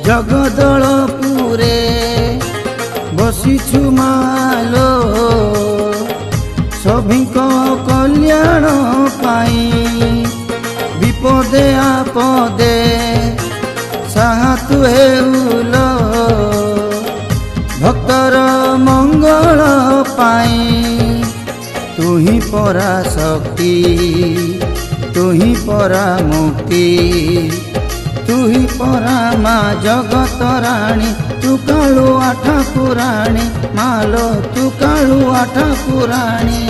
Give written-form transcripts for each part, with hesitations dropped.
ଜଗଦଳପୁରେ ବସିଛୁ ମାଲୋ ସଭିଙ୍କ କଲ୍ୟାଣ ପାଇଁ ବିପଦେ ଆପଦେ ସାହା ତୁ ହେଉଲୋ ଭକ୍ତର ମଙ୍ଗଳ ପାଇଁ ତୁ ହିଁ ପରା ଶକ୍ତି ତୁ ହିଁ ପରା ମୁକ୍ତି ତୁ ହିଁ ପରା ମା ଜଗତ ରାଣୀ ତୁ କାଳୁଆ ଠାକୁରାଣୀ ମାଲୋ ତୁ କାଳୁଆ ଠାକୁରାଣୀ।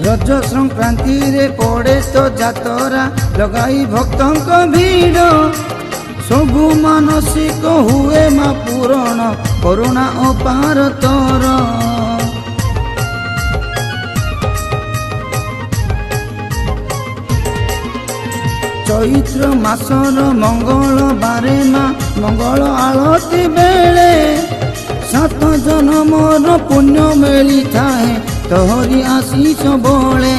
रज संक्रांति रे पड़े तो जातरा लगाई भक्तों भीड़ सबु मानसिक हुए मा पूरण करुणा अपार तोर चैत्र मासर मंगल बारे मा मंगल आलती बेले 7 जन्मर पुण्य मिली थाए तोहरी आशीष बोले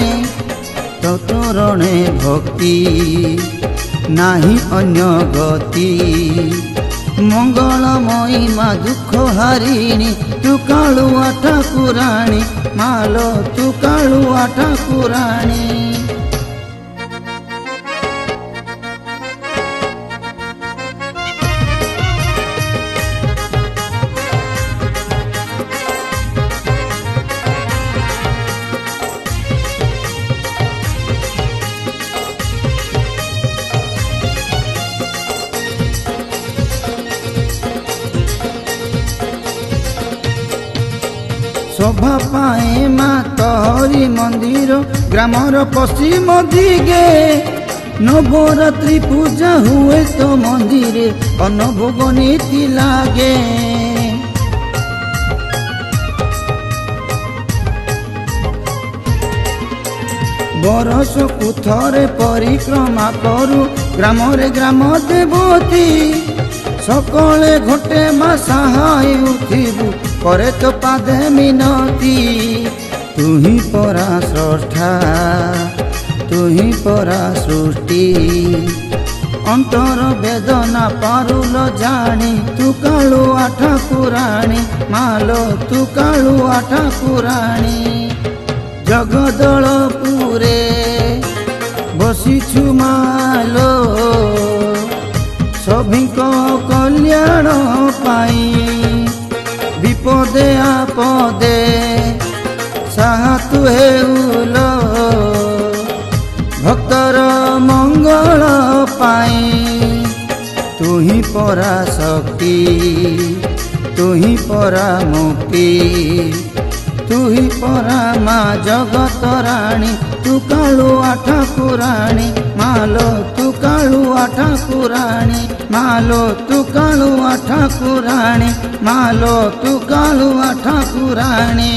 तो तोरणे भक्ति नाही अन्य गति मंगलमयी मा दुख हारिणी तू कालुआ ठाकुराणी मालो तू कालुआ ठाकुराणी। शोभा पाए मा तोहरी मंदिर ग्रामर पश्चिम दिगे नवरात्रि पूजा हुए तो मंदिर अन्नभोग नीति लागे बरस कुथरे परिक्रमा करू ग्रामरे ग्राम देवती सकले घटे मा सहाय उठिबू करे तो पादे मिनती तू ही परा स्रष्टा तू ही परा सृष्टि अंतर वेदना पारुल जानी तू कालुआ ठाकुराणी मालो तू कालुआ ठाकुराणी। जगदलपुरे बसिछु मालो सभिଙ୍କ कल्याण पाई विपदे आपदे साहा तू हेउलो भक्तर मंगल पाई तू ही परा शक्ति तू ही परा मुक्ति तू ही परा मा जगत राणी तू कालुआ ठाकुराणी मालो तू कालुआ ठाकुराणी मालो तू कालुआ ठाकुराणी मालो तू कालुआ ठाकुराणी।